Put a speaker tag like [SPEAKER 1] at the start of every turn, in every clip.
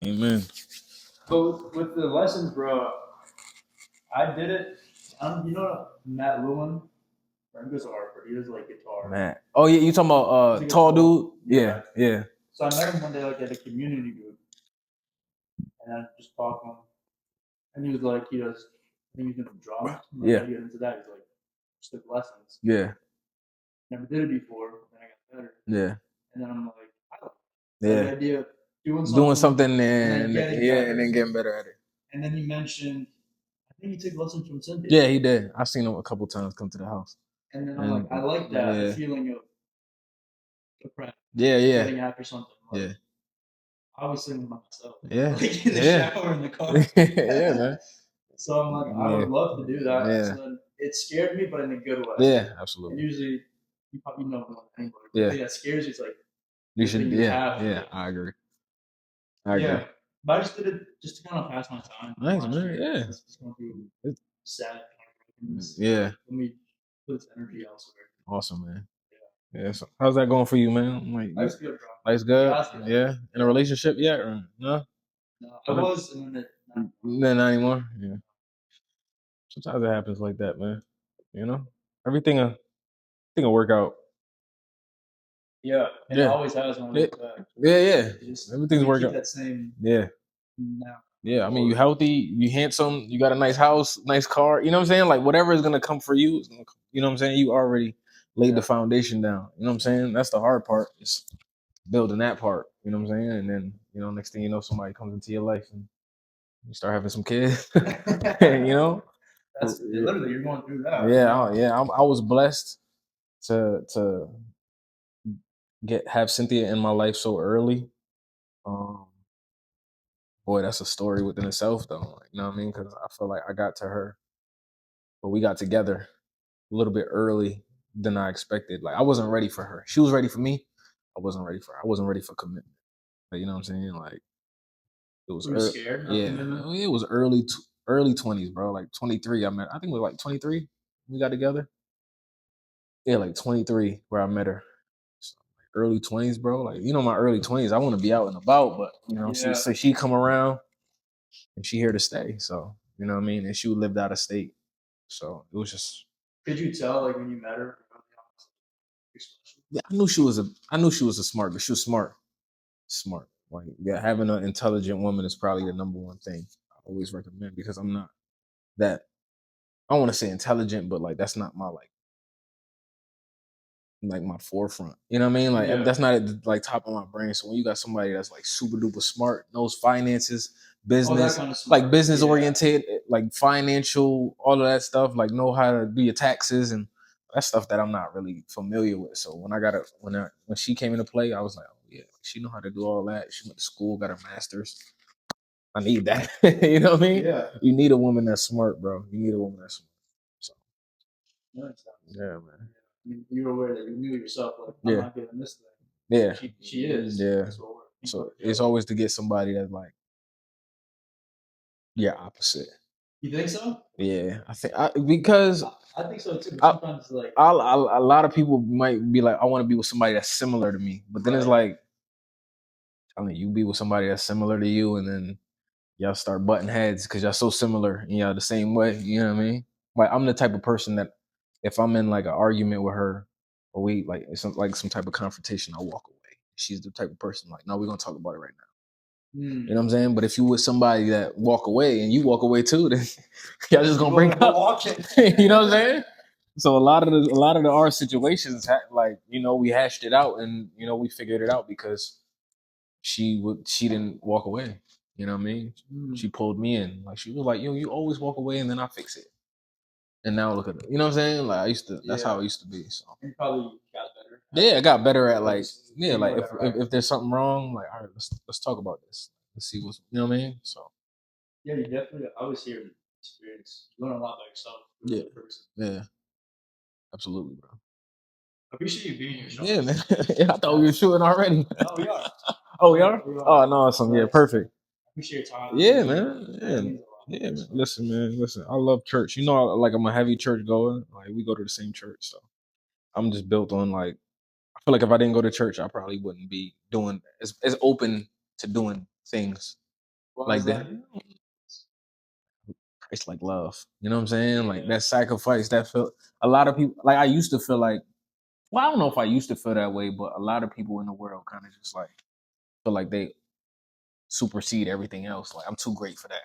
[SPEAKER 1] Amen.
[SPEAKER 2] But with the lessons, bro, I did it. You know Matt Lewin? He goes to Harvard. He does like guitar.
[SPEAKER 1] Matt. Oh yeah, you talking about tall dude? Yeah, yeah.
[SPEAKER 2] So I met him one day like at a community group, and I just talked to him, and he was like, he does. I think he's doing drums. Like,
[SPEAKER 1] Yeah.
[SPEAKER 2] how do you get into that? He's like, just took lessons.
[SPEAKER 1] Yeah.
[SPEAKER 2] Never did it before. Then I got better.
[SPEAKER 1] Yeah.
[SPEAKER 2] And then I'm like, I like
[SPEAKER 1] Yeah.
[SPEAKER 2] the idea of
[SPEAKER 1] Doing something
[SPEAKER 2] and then
[SPEAKER 1] and getting better at it.
[SPEAKER 2] And then he mentioned, I think he took lessons from Cynthia.
[SPEAKER 1] Yeah, he did. I've seen him a couple times come to the house.
[SPEAKER 2] And then I'm like, I like that the feeling of depression.
[SPEAKER 1] Yeah, yeah.
[SPEAKER 2] Getting after something. Like,
[SPEAKER 1] yeah.
[SPEAKER 2] I was singing by myself.
[SPEAKER 1] Yeah.
[SPEAKER 2] Like in the shower in the car.
[SPEAKER 1] Yeah, man.
[SPEAKER 2] So I'm like, I would love to do that.
[SPEAKER 1] Yeah.
[SPEAKER 2] So then it scared me, but in a good way.
[SPEAKER 1] Yeah, absolutely.
[SPEAKER 2] And usually, you probably know more than anybody. But the thing that scares you is like,
[SPEAKER 1] you should. Yeah, I agree.
[SPEAKER 2] Yeah, but I just did it just to kind of pass my time.
[SPEAKER 1] Nice, man. Yeah.
[SPEAKER 2] Just going through sad.
[SPEAKER 1] Yeah.
[SPEAKER 2] Let me put this energy elsewhere.
[SPEAKER 1] Awesome, man. Yeah. So how's that going for you, man? Like,
[SPEAKER 2] life's good, bro.
[SPEAKER 1] Life's good. Yeah. In a relationship yet, or no?
[SPEAKER 2] No, I was, and then
[SPEAKER 1] not anymore. Yeah. Sometimes it happens like that, man. You know, everything will work out.
[SPEAKER 2] Yeah, and it always has when we look back.
[SPEAKER 1] Yeah. Everything's working out.
[SPEAKER 2] That same.
[SPEAKER 1] Yeah.
[SPEAKER 2] Now.
[SPEAKER 1] Yeah, I mean, you healthy, you handsome, you got a nice house, nice car. You know what I'm saying? Like whatever is gonna come for you, you know what I'm saying? You already laid the foundation down. You know what I'm saying? That's the hard part, is building that part. You know what I'm saying? And then next thing you know, somebody comes into your life and you start having some kids. You know?
[SPEAKER 2] That's literally you're going through that.
[SPEAKER 1] Yeah, I was blessed to have Cynthia in my life so early. Boy, that's a story within itself, though. You know what I mean? Because I feel like I got to her, but we got together a little bit early than I expected. Like I wasn't ready for her. She was ready for me. I wasn't ready for her. I wasn't ready for commitment. Like, you know what I'm saying? Like it was
[SPEAKER 2] scared.
[SPEAKER 1] Yeah, it was early 20s, bro. Like 23. I think it was like 23. We got together. Yeah, like 23 where I met her. So, like, early 20s, bro. Like my early 20s, I want to be out and about, but she come around and she here to stay. So you know what I mean. And she lived out of state, so it was just.
[SPEAKER 2] Could you tell like when you met her?
[SPEAKER 1] Yeah, I knew she was a smart, but she was smart. Like having an intelligent woman is probably the number one thing I always recommend, because I'm not that. I don't want to say intelligent, but like that's not my like my forefront. You know what I mean? Like that's not at the like top of my brain. So when you got somebody that's like super duper smart, knows finances, business, like business oriented, like financial, all of that stuff, like know how to do your taxes, and that's stuff that I'm not really familiar with. So when when she came into play, I was like, oh yeah, she know how to do all that. She went to school, got her master's. I need that. You know what I mean?
[SPEAKER 2] Yeah.
[SPEAKER 1] You need a woman that's smart, bro. You need a woman that's smart. So yeah, man.
[SPEAKER 2] I mean, you were aware that you knew yourself, like, I'm not getting this thing.
[SPEAKER 1] Yeah.
[SPEAKER 2] She is.
[SPEAKER 1] Yeah. So it's always to get somebody that's like opposite.
[SPEAKER 2] You think so?
[SPEAKER 1] Yeah, because
[SPEAKER 2] I think so too. But sometimes it's like
[SPEAKER 1] a lot of people might be like, I want to be with somebody that's similar to me, but then it's like, I mean, you be with somebody that's similar to you, and then y'all start butting heads because y'all so similar and y'all the same way. You know what I mean? Like I'm the type of person that if I'm in like an argument with her, or we like some type of confrontation, I walk away. She's the type of person like, no, we're gonna talk about it right now. You know what I'm saying? But if you with somebody that walk away and you walk away too, then y'all just gonna break up. You know what I'm saying? So a lot of our situations, like we hashed it out, and we figured it out because she didn't walk away. You know what I mean? She pulled me in. Like she was like, you always walk away and then I fix it. And now look at it. You know what I'm saying? Like that's how I used to be. So
[SPEAKER 2] you probably got better.
[SPEAKER 1] Yeah, I got better at like if there's something wrong, like all right, let's talk about this. Let's see what's what I mean. So
[SPEAKER 2] yeah, you definitely. I was here experience. You learn a lot about yourself.
[SPEAKER 1] Yeah, absolutely, bro.
[SPEAKER 2] I appreciate you being here.
[SPEAKER 1] Yeah, man. Yeah, I thought we were shooting already.
[SPEAKER 2] No, we are.
[SPEAKER 1] Oh, we are. Oh, no, awesome. Yeah, perfect.
[SPEAKER 2] Appreciate your time.
[SPEAKER 1] Yeah, man. Yeah, man. Listen. I love church. Like I'm a heavy church goer. Like we go to the same church, so I'm just built on like. I feel like if I didn't go to church, I probably wouldn't be doing as open to doing things like that. It's like love. You know what I'm saying? Like that sacrifice. That felt a lot of people. Like I used to feel like. Well, I don't know if I used to feel that way, but a lot of people in the world kind of just like feel like they supersede everything else. Like I'm too great for that.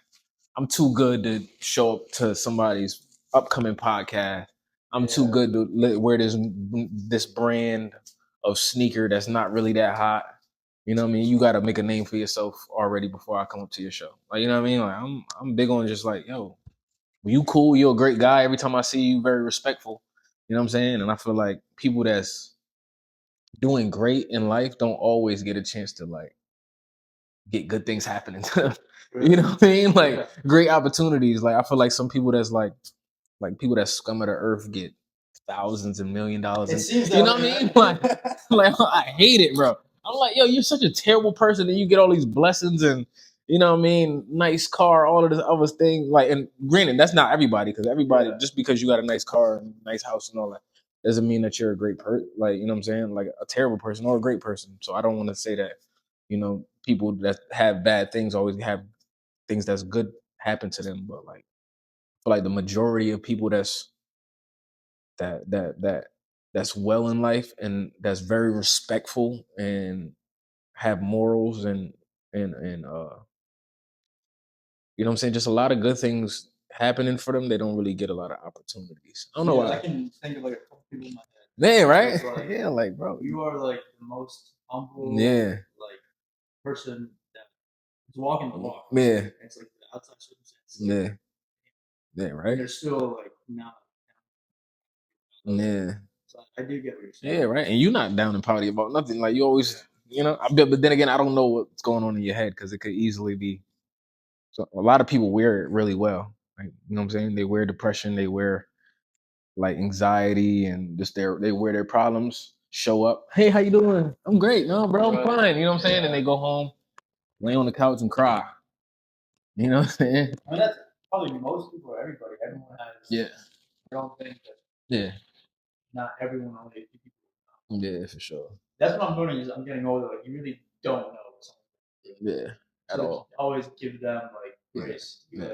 [SPEAKER 1] I'm too good to show up to somebody's upcoming podcast. I'm too good to wear this brand of sneaker that's not really that hot. You know what I mean? You got to make a name for yourself already before I come up to your show. Like you know what I mean? Like I'm big on just like yo, you cool, you're a great guy. Every time I see you, very respectful. You know what I'm saying? And I feel like people that's doing great in life don't always get a chance to like get good things happening to them. You know what I mean? Like great opportunities. Like I feel like some people that's like people that scum of the earth get thousands and $1 million.
[SPEAKER 2] It seems that
[SPEAKER 1] You know what I mean? Like I hate it, bro. I'm like, yo, you're such a terrible person, and you get all these blessings and you know what I mean, nice car, all of this other thing. Like, and granted, that's not everybody because everybody just because you got a nice car and nice house and all that doesn't mean that you're a great person. Like, you know what I'm saying? Like a terrible person or a great person. So I don't want to say that, you know, people that have bad things always have things that's good happen to them. But like, I feel like the majority of people that that that that's well in life and that's very respectful and have morals and you know what I'm saying, just a lot of good things happening for them. They don't really get a lot of opportunities. I don't know why.
[SPEAKER 2] I can think of like a couple people in my head.
[SPEAKER 1] Yeah, right.
[SPEAKER 2] Like,
[SPEAKER 1] Yeah, like bro.
[SPEAKER 2] you are like the most humble,
[SPEAKER 1] Yeah,
[SPEAKER 2] like person that is walking the walk.
[SPEAKER 1] yeah,
[SPEAKER 2] It's like the outside circumstances.
[SPEAKER 1] yeah, yeah,
[SPEAKER 2] And
[SPEAKER 1] right.
[SPEAKER 2] they're still like not.
[SPEAKER 1] Yeah,
[SPEAKER 2] So I do get what you're saying.
[SPEAKER 1] yeah, right. And you're not down and pouty about nothing. Like you always, you know. But then again, I don't know what's going on in your head because it could easily be. So a lot of people wear it really well. Like you know what I'm saying? They wear depression. They wear like anxiety and just they wear their problems show up. Hey, how you doing? I'm great. No, bro, I'm fine. You know what I'm saying? And they go home, lay on the couch and cry. You know what I'm saying?
[SPEAKER 2] I mean, that's probably most people or everybody. Everyone has
[SPEAKER 1] Yeah.
[SPEAKER 2] their own thing, but
[SPEAKER 1] Yeah.
[SPEAKER 2] not everyone only a few people.
[SPEAKER 1] Yeah, for sure.
[SPEAKER 2] That's what I'm doing is I'm getting older. Like you really don't know something.
[SPEAKER 1] Yeah. At
[SPEAKER 2] So
[SPEAKER 1] all.
[SPEAKER 2] always give them like grace.
[SPEAKER 1] Yeah.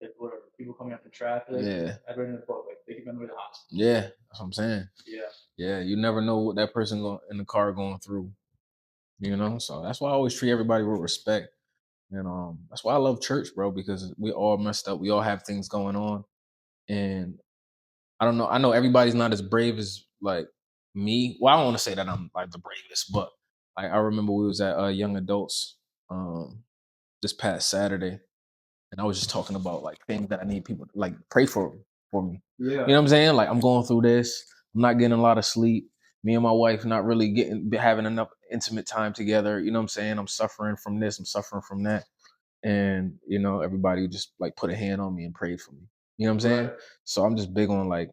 [SPEAKER 2] Like whatever people coming up in traffic.
[SPEAKER 1] Yeah.
[SPEAKER 2] I've read in the book like they give them to the hospital.
[SPEAKER 1] Yeah. That's what I'm saying.
[SPEAKER 2] Yeah.
[SPEAKER 1] Yeah. You never know what that person in the car going through. You know? So that's why I always treat everybody with respect. And that's why I love church, bro, because we all messed up. We all have things going on. And I don't know. I know everybody's not as brave as like me. Well, I don't want to say that I'm like the bravest, but like I remember we was at young adults um this past Saturday, and I was just talking about like things that I need people to like pray for me.
[SPEAKER 2] Yeah.
[SPEAKER 1] You know what I'm saying? Like I'm going through this. I'm not getting a lot of sleep. Me and my wife not really having enough intimate time together. You know what I'm saying? I'm suffering from this. I'm suffering from that. And you know, everybody just like put a hand on me and prayed for me. You know what I'm saying?
[SPEAKER 2] Right.
[SPEAKER 1] So I'm just big on like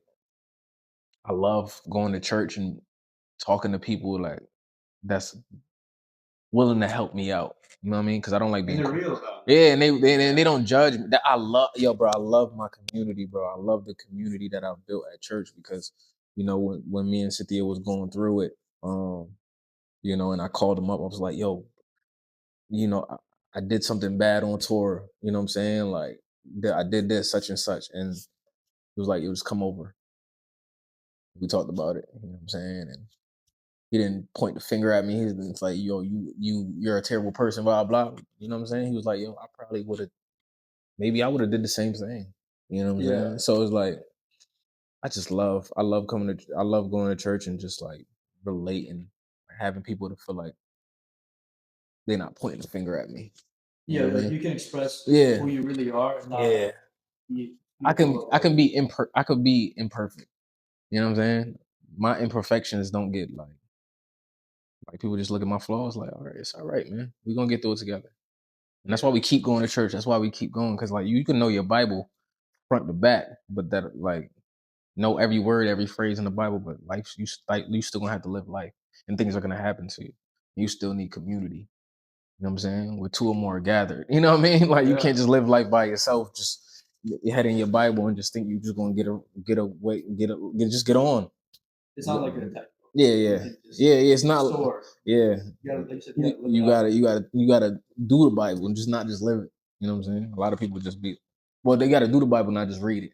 [SPEAKER 1] I love going to church and talking to people like that's willing to help me out. You know what I mean? Because I don't like being
[SPEAKER 2] And they're
[SPEAKER 1] cool.
[SPEAKER 2] real about it.
[SPEAKER 1] Yeah, and they don't judge me. That I love, yo, bro. I love my community, bro. I love the community that I've built at church because you know when me and Cynthia was going through it, you know, and I called them up. I was like, yo, you know, I did something bad on tour. You know what I'm saying? Like I did this such and such, and it was like it was come over. We talked about it. You know what I'm saying? And he didn't point the finger at me. He's like, yo, you're a terrible person, blah blah. You know what I'm saying? He was like, yo, I probably would have, maybe I would have did the same thing. You know what I'm saying? So it's like, I love I love going to church and just like relating, having people to feel like they're not pointing the finger at me. You
[SPEAKER 2] Yeah,
[SPEAKER 1] know what I
[SPEAKER 2] like
[SPEAKER 1] mean?
[SPEAKER 2] you can express
[SPEAKER 1] Yeah,
[SPEAKER 2] who you really are and not
[SPEAKER 1] yeah.
[SPEAKER 2] be
[SPEAKER 1] I can be I could be imperfect. You know what I'm saying? My imperfections don't get like people just look at my flaws like, all right, it's all right, man. We're gonna get through it together. And that's why we keep going to church. That's why we keep going. Cause like you can know your Bible front to back, but that like know every word, every phrase in the Bible, but life you still gonna have to live life and things are gonna happen to you. You still need community. You know what I'm saying? Where two or more are gathered. You know what I mean? Like you can't just live life by yourself, just your head in your Bible and just think you're just gonna get on.
[SPEAKER 2] It's not like a
[SPEAKER 1] Yeah,
[SPEAKER 2] You
[SPEAKER 1] yeah,
[SPEAKER 2] can just
[SPEAKER 1] yeah, yeah. It's not.
[SPEAKER 2] soar.
[SPEAKER 1] Yeah,
[SPEAKER 2] You gotta, like you said, you
[SPEAKER 1] you,
[SPEAKER 2] gotta live it
[SPEAKER 1] you
[SPEAKER 2] out.
[SPEAKER 1] gotta, you gotta, you gotta do the Bible and just not just live it. You know what I'm saying? A lot of people just be, well, they gotta do the Bible, not just read it.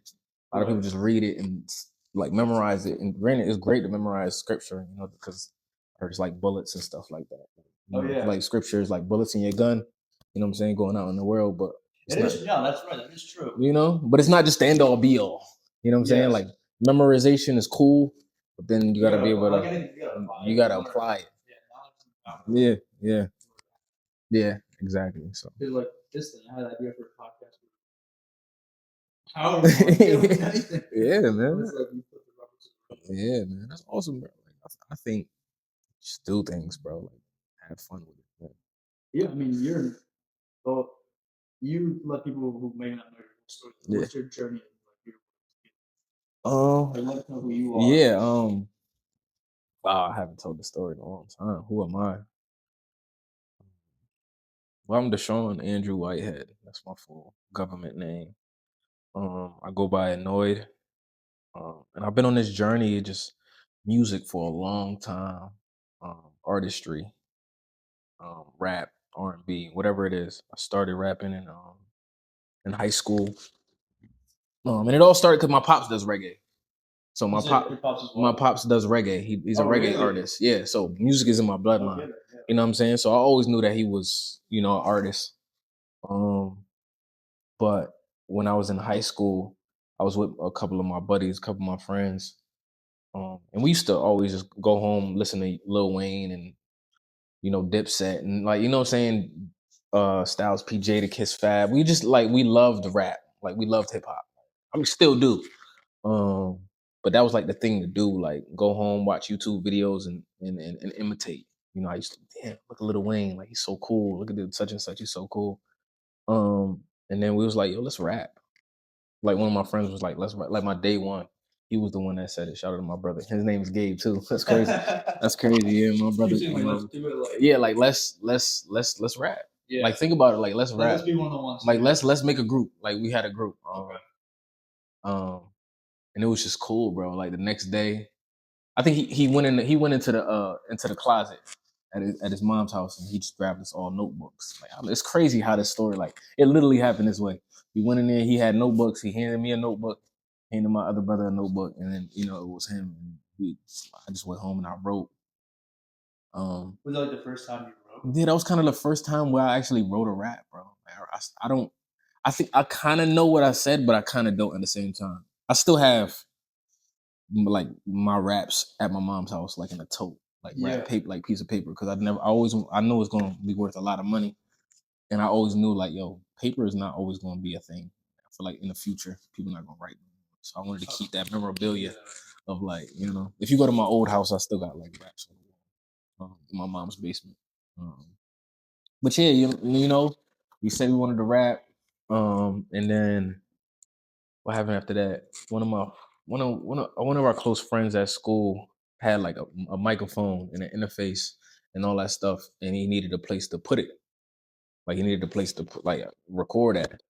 [SPEAKER 1] A lot of
[SPEAKER 2] Right.
[SPEAKER 1] people just read it and like memorize it. And granted, it's great to memorize scripture, you know, because I heard it's like bullets and stuff like that. You
[SPEAKER 2] Oh
[SPEAKER 1] know,
[SPEAKER 2] yeah.
[SPEAKER 1] like scripture is like bullets in your gun. You know what I'm saying? Going out in the world, but it's
[SPEAKER 2] It
[SPEAKER 1] not.
[SPEAKER 2] is. Yeah, that's right. That is true.
[SPEAKER 1] You know, but it's not just the end all be all. You know what I'm saying?
[SPEAKER 2] Yes.
[SPEAKER 1] Like memorization is cool, but then you
[SPEAKER 2] You
[SPEAKER 1] gotta be
[SPEAKER 2] gotta,
[SPEAKER 1] able
[SPEAKER 2] like
[SPEAKER 1] to,
[SPEAKER 2] anything, you gotta apply
[SPEAKER 1] you
[SPEAKER 2] it.
[SPEAKER 1] gotta
[SPEAKER 2] Learn.
[SPEAKER 1] apply it.
[SPEAKER 2] Yeah, knowledge is power.
[SPEAKER 1] Yeah, yeah, yeah, exactly. So
[SPEAKER 2] Because like this thing, I had an idea for a podcast. However long, you know, anything.
[SPEAKER 1] yeah, man.
[SPEAKER 2] It's like you put the rubber to the road.
[SPEAKER 1] Yeah, man. That's awesome, bro. Like, I think just do things, bro. Like have fun with it. Man.
[SPEAKER 2] Yeah, I mean, you're well. You let people who may not know your whole story.
[SPEAKER 1] Yeah.
[SPEAKER 2] What's your journey? Like, your,
[SPEAKER 1] Um.
[SPEAKER 2] I let us know who you are.
[SPEAKER 1] Yeah. Wow, I haven't told the story in a long time. Who am I? Well, I'm Deshaun Andrew Whitehead. That's my full government name. I go by ANoyd. And I've been on this journey, just music for a long time, artistry, rap, R&B, whatever it is. I started rapping in high school, and it all started because my pops does reggae. So
[SPEAKER 2] You said your pops as
[SPEAKER 1] my
[SPEAKER 2] well.
[SPEAKER 1] pops does reggae. He's a
[SPEAKER 2] Oh,
[SPEAKER 1] reggae
[SPEAKER 2] really?
[SPEAKER 1] artist. Yeah, so music is in my
[SPEAKER 2] No
[SPEAKER 1] bloodline.
[SPEAKER 2] kidding. Yeah.
[SPEAKER 1] You know what I'm saying? So I always knew that he was, an artist. Um, but when I was in high school, I was with a couple of my buddies, a couple of my friends. And we used to always just go home, listen to Lil Wayne and Dipset and like what I'm saying, Styles P J to Kiss Fab. We just like we loved rap, like we loved hip hop. I mean, still do. Um, but that was like the thing to do, like go home, watch YouTube videos and imitate. I used to damn look at Lil Wayne, like he's so cool. Look at the such and such, he's so cool. And then we was like, yo, let's rap. Like one of my friends was like, let's rap. Like my day one, he was the one that said it. Shout out to my brother. His name is Gabe too. That's crazy. That's crazy. Yeah, my brother.
[SPEAKER 2] You seem like, let's do it. Like,
[SPEAKER 1] Yeah, like let's rap.
[SPEAKER 2] yeah.
[SPEAKER 1] Like think about it. Like let's
[SPEAKER 2] Let
[SPEAKER 1] rap.
[SPEAKER 2] us be one of the ones.
[SPEAKER 1] Like
[SPEAKER 2] Yeah.
[SPEAKER 1] let's make a group. Like we had a group.
[SPEAKER 2] Okay.
[SPEAKER 1] Um, and it was just cool, bro. Like the next day, I think he went into the closet at his mom's house and he just grabbed us all notebooks. Like it's crazy how this story, like it literally happened this way. We went in there, he had notebooks, he handed me a notebook, handed my other brother a notebook, and then it was him. And I just went home and I wrote.
[SPEAKER 2] Was that like the first time you wrote?
[SPEAKER 1] Yeah, that was kind of the first time where I actually wrote a rap, bro. I don't. I think I kind of know what I said, but I kind of don't at the same time. I still have like my raps at my mom's house, like in a tote, like
[SPEAKER 2] Yeah.
[SPEAKER 1] rap paper, like piece of paper, because I know it's gonna be worth a lot of money, and I always knew like, yo, paper is not always gonna be a thing. I feel like in the future, people not gonna write, so I wanted to keep that memorabilia of like, if you go to my old house, I still got like raps on the wall, in my mom's basement. But yeah, we said we wanted to rap, and then what happened after that? One of our close friends at school had like a microphone and an interface and all that stuff, and he needed a place to put it. Like he needed a place to put like record at.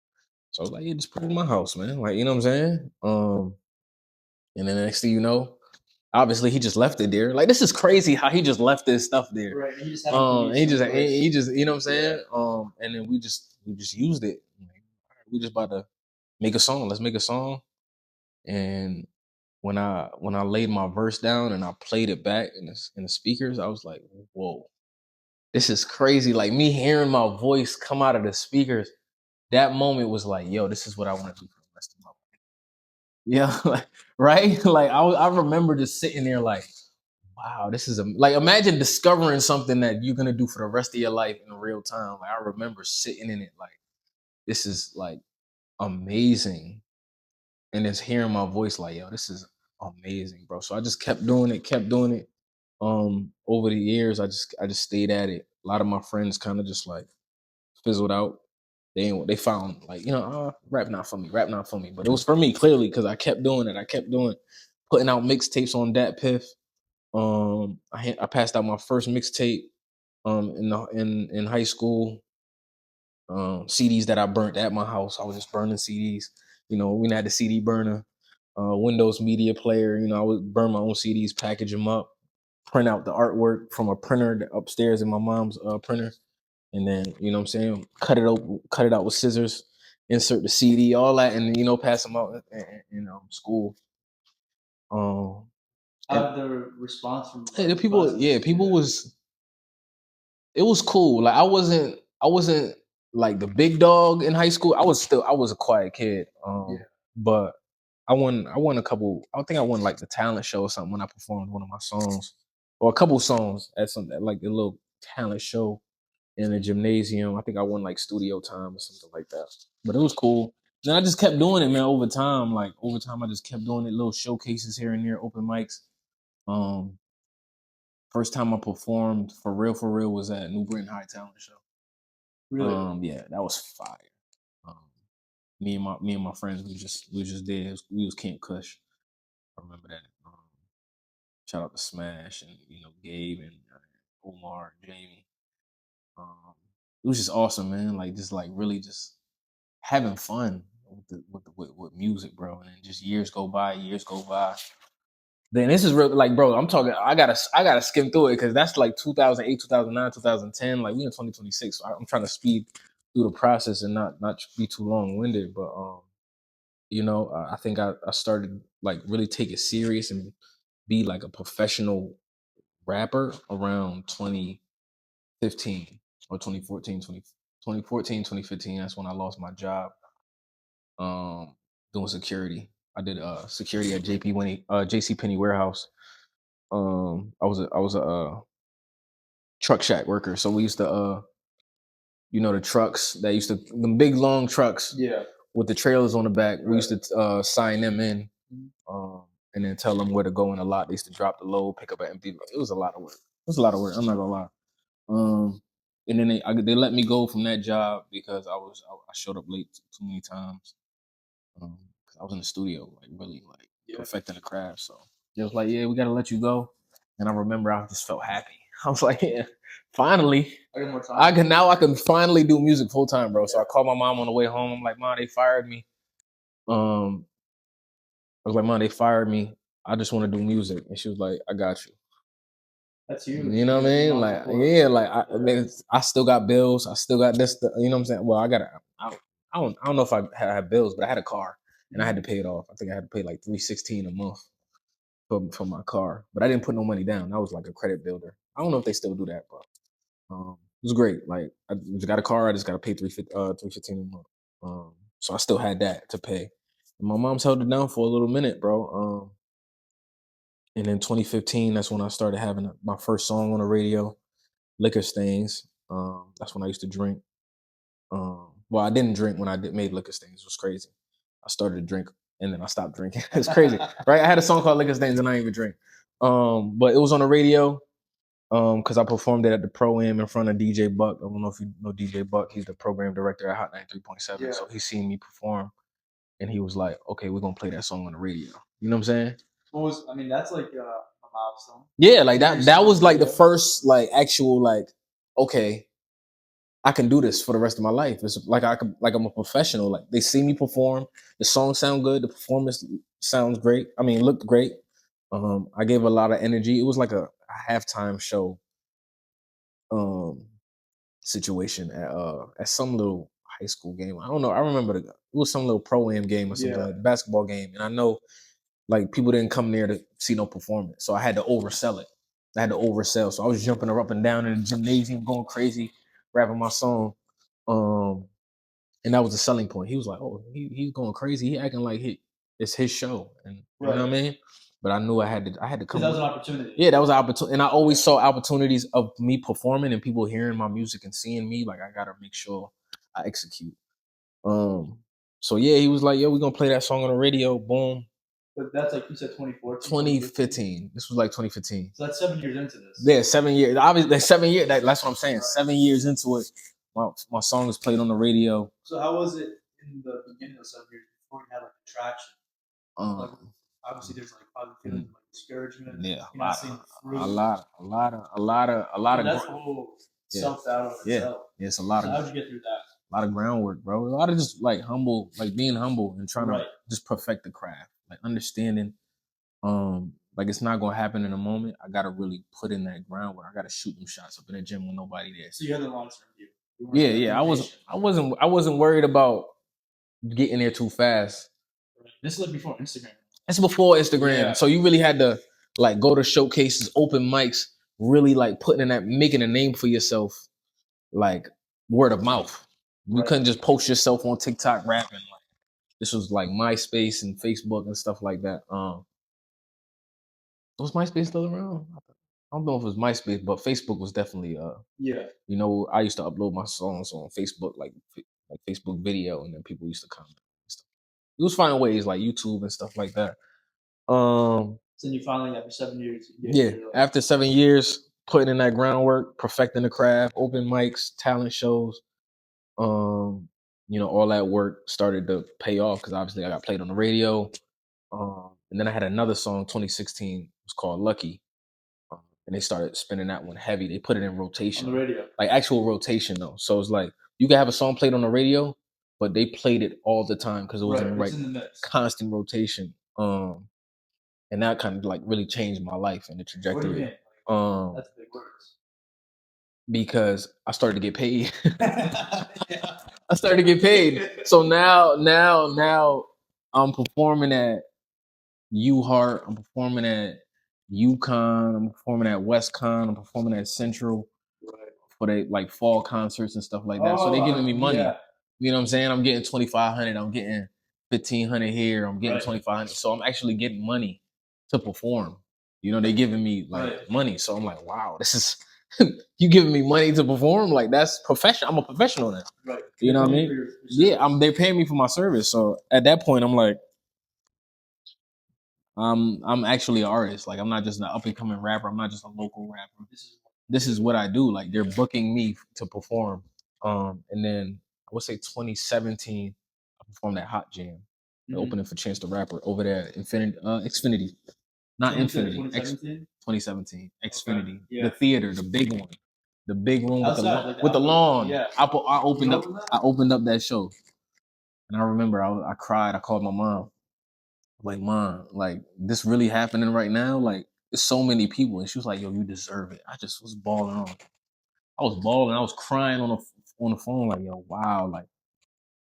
[SPEAKER 1] So I was like, yeah, just put it in my house, man. Like, you know what I'm saying? And then the next thing you know, obviously he just left it there. Like this is crazy how he just left this stuff there.
[SPEAKER 2] Right. And you just happened to be
[SPEAKER 1] He just you know what I'm saying?
[SPEAKER 2] Yeah.
[SPEAKER 1] And then we just used it. Like, all right, we just about to make a song. Let's make a song. And when I laid my verse down and I played it back in the speakers, I was like, whoa, this is crazy. Like me hearing my voice come out of the speakers, that moment was like, yo, this is what I want to do for the rest of my life. Yeah, like, right? Like I remember just sitting there like, wow, this is like imagine discovering something that you're gonna do for the rest of your life in real time. Like I remember sitting in it like, this is like amazing. And just hearing my voice like, yo, this is amazing, bro. So I just kept doing it, kept doing it. Over the years, I just stayed at it. A lot of my friends kind of just like fizzled out. They found like, rap not for me, rap not for me. But it was for me clearly because I kept doing it. I kept doing it, putting out mixtapes on Dat Piff. I passed out my first mixtape in high school. CDs that I burnt at my house. I was just burning CDs. We had the CD burner, Windows media player. I would burn my own CDs, package them up. print out the artwork from a printer upstairs in my mom's printer, and then you know what I'm saying, cut it out with scissors, insert the CD, all that, and you know pass them out in school. Um, and
[SPEAKER 2] How the response from
[SPEAKER 1] hey, the people,
[SPEAKER 2] classes?
[SPEAKER 1] yeah, people was it was cool. Like I wasn't like the big dog in high school. I was a quiet kid.
[SPEAKER 2] Yeah.
[SPEAKER 1] But I won a couple. I think I won like the talent show or something when I performed one of my songs or a couple songs at some like a little talent show in a gymnasium. I think I won like studio time or something like that. But it was cool. Then I just kept doing it, man. Over time, I just kept doing it. Little showcases here and there, open mics. Um, First time I performed for real was at New Britain High Talent Show.
[SPEAKER 2] Really?
[SPEAKER 1] Yeah, that was fire. Um, me and my friends, we just did. We was Camp Kush. I remember that. Shout out to Smash and Gabe and Omar, and Jamie. It was just awesome, man. Like just like really just having fun with music, bro. And then just years go by, years go by. Then this is real, like, bro. I'm talking. I gotta skim through it because that's like 2008, 2009, 2010. Like we in 2026. So I'm trying to speed through the process and not be too long winded. But I think I started like really take it serious and be like a professional rapper around 2015 or 2014, 2014, 2015. That's when I lost my job doing security. I did security at JC Penney warehouse. I was a truck shack worker. So we used to the trucks that used to the big long trucks
[SPEAKER 2] Yeah.
[SPEAKER 1] with the trailers on the back. We
[SPEAKER 2] Right.
[SPEAKER 1] used to sign them in, and then tell them where to go in the lot. They used to drop the load, pick up an empty. It was a lot of work. It was a lot of work. I'm not gonna lie. And then they let me go from that job because I showed up late too many times. 'Cause I was in the studio, like really like perfecting the craft. So it was like, yeah, we gotta let you go. And I remember I just felt happy. I was like, yeah, finally,
[SPEAKER 2] I got more time.
[SPEAKER 1] I can finally do music full time, bro. So I called my mom on the way home. I'm like, Mom, they fired me. Um, I was like, Mom, they fired me. I just want to do music. And she was like, I got you.
[SPEAKER 2] That's huge.
[SPEAKER 1] You know what I mean? Like, yeah, like I still got bills. I still got this. You know what I'm saying? Well, I don't know if I had bills, but I had a car and I had to pay it off. I think I had to pay like $316 a month for my car, but I didn't put no money down. I was like a credit builder. I don't know if they still do that, but it was great. Like I just got a car. I just got to pay 315 a month. So I still had that to pay. And my mom's held it down for a little minute, bro. And in 2015, that's when I started having my first song on the radio, Liquor Stains. That's when I used to drink. Well, I didn't drink when I made Liquor Stains. It was crazy. I started to drink and then I stopped drinking. It's crazy, right? I had a song called Liquor Stains and I didn't even drink. But it was on the radio because I performed it at the Pro Am in front of DJ Buck. I don't know if you know DJ Buck. He's the program director at Hot 93.7.
[SPEAKER 2] Yeah.
[SPEAKER 1] So he seen me perform and he was like, okay, we're going to play that song on the radio. You know what I'm saying?
[SPEAKER 2] That's like a milestone.
[SPEAKER 1] Yeah, like that was like the first like actual like, okay, I can do this for the rest of my life. It's like I'm a professional. Like they see me perform, the songs sound good, the performance sounds great. I mean, looked great. I gave a lot of energy. It was like a halftime show um situation at some little high school game. I don't know. I remember it was some little pro am game or something like basketball game. And I know like people didn't come there to see no performance. So I had to oversell it. I had to oversell. So I was jumping up and down in the gymnasium, going crazy, rapping my song. Um And that was the selling point. He was like, "Oh, he's going crazy. He acting like it's his show." And you know what I mean? But I knew I had to come.
[SPEAKER 2] That was
[SPEAKER 1] with
[SPEAKER 2] an
[SPEAKER 1] it.
[SPEAKER 2] opportunity.
[SPEAKER 1] Yeah, that was an opportunity. And I always saw opportunities of me performing and people hearing my music and seeing me. Like I gotta make sure I execute. Um, so yeah, he was like, "Yo, we're gonna play that song on the radio." Boom.
[SPEAKER 2] But that's like you said, 2014,
[SPEAKER 1] 2015. This was like 2015.
[SPEAKER 2] So that's 7 years into this.
[SPEAKER 1] Yeah, 7 years. Obviously, 7 years. That's what I'm saying. Right. 7 years into it, my song is played on the radio.
[SPEAKER 2] So how was it in the beginning of 7 years before you had like traction? Like obviously there's like positive feelings, like discouragement.
[SPEAKER 1] Yeah,
[SPEAKER 2] you're not seeing fruit.
[SPEAKER 1] a lot of
[SPEAKER 2] that's the whole self doubt of itself.
[SPEAKER 1] Yeah, it's a lot
[SPEAKER 2] so
[SPEAKER 1] of.
[SPEAKER 2] How'd you get through that?
[SPEAKER 1] A lot of groundwork, bro. A lot of just like being humble and trying to just perfect the craft, like understanding Like it's not gonna happen in a moment. I gotta really put in that groundwork. I gotta shoot them shots up in the gym with nobody there.
[SPEAKER 2] So you had the long term view.
[SPEAKER 1] Yeah, yeah. I wasn't worried about getting there too fast.
[SPEAKER 2] This is like before Instagram.
[SPEAKER 1] That's before Instagram.
[SPEAKER 2] Yeah.
[SPEAKER 1] So you really had to like go to showcases, open mics, really like putting in that, making a name for yourself, like word of mouth. You
[SPEAKER 2] Right.
[SPEAKER 1] couldn't just post yourself on TikTok rapping. Like this was like MySpace and Facebook and stuff like that. Was MySpace still around? I don't know if it was MySpace, but Facebook was definitely
[SPEAKER 2] Yeah.
[SPEAKER 1] you know, I used to upload my songs on Facebook, like Facebook video, and then people used to comment and stuff. It was finding ways like YouTube and stuff like that.
[SPEAKER 2] So you finally, after 7 years,
[SPEAKER 1] Yeah, after 7 years, putting in that groundwork, perfecting the craft, open mics, talent shows, um, you know, all that work started to pay off because obviously I got played on the radio. And then I had another song, 2016, it was called Lucky. And they started spinning that one heavy. They put it in rotation.
[SPEAKER 2] On the radio.
[SPEAKER 1] Like actual rotation though. So it's like you can have a song played on the radio, but they played it all the time because it was in
[SPEAKER 2] in the mix.
[SPEAKER 1] constant rotation. And that kind of like really changed my life and the
[SPEAKER 2] What do you
[SPEAKER 1] trajectory.
[SPEAKER 2] mean?
[SPEAKER 1] Um,
[SPEAKER 2] That's big words.
[SPEAKER 1] because I started to get paid.
[SPEAKER 2] Yeah.
[SPEAKER 1] I started to get paid. So now I'm performing at ughhh. I'm performing at UConn. I'm performing at WestCon. I'm performing at Central
[SPEAKER 2] Right.
[SPEAKER 1] for they like fall concerts and stuff like that. So they giving me money.
[SPEAKER 2] Yeah.
[SPEAKER 1] You know what I'm saying? I'm getting 2,500. I'm getting 1,500 here. I'm getting
[SPEAKER 2] Right.
[SPEAKER 1] 2,500. So I'm actually getting money to perform. You know, they giving me like
[SPEAKER 2] Right.
[SPEAKER 1] money. So I'm like, wow, this is you giving me money to perform? Like that's professional. I'm a professional now.
[SPEAKER 2] Right.
[SPEAKER 1] You know what I
[SPEAKER 2] They're
[SPEAKER 1] mean?
[SPEAKER 2] paying for your
[SPEAKER 1] Yeah, they're paying me for my service. So at that point, I'm like, I'm actually an artist. Like I'm not just an up and coming rapper. I'm not just a local rapper. This is what I do. Like they're booking me to perform. And then I would say 2017, I performed at Hot Jam, the opening for Chance the Rapper over there at Xfinity, not Infinity, 2017, Xfinity,
[SPEAKER 2] Yeah.
[SPEAKER 1] the theater, the big one, the big room with
[SPEAKER 2] Outside, like the
[SPEAKER 1] with the
[SPEAKER 2] outdoor-
[SPEAKER 1] lawn.
[SPEAKER 2] yeah.
[SPEAKER 1] I opened
[SPEAKER 2] You
[SPEAKER 1] up,
[SPEAKER 2] opened that?
[SPEAKER 1] I opened up that show, and I remember I cried. I called my mom, like, Mom, like this really happening right now. Like, there's so many people, and she was like, "Yo, you deserve it." I just was balling on. I was balling. I was crying on the phone, like, "Yo, wow, like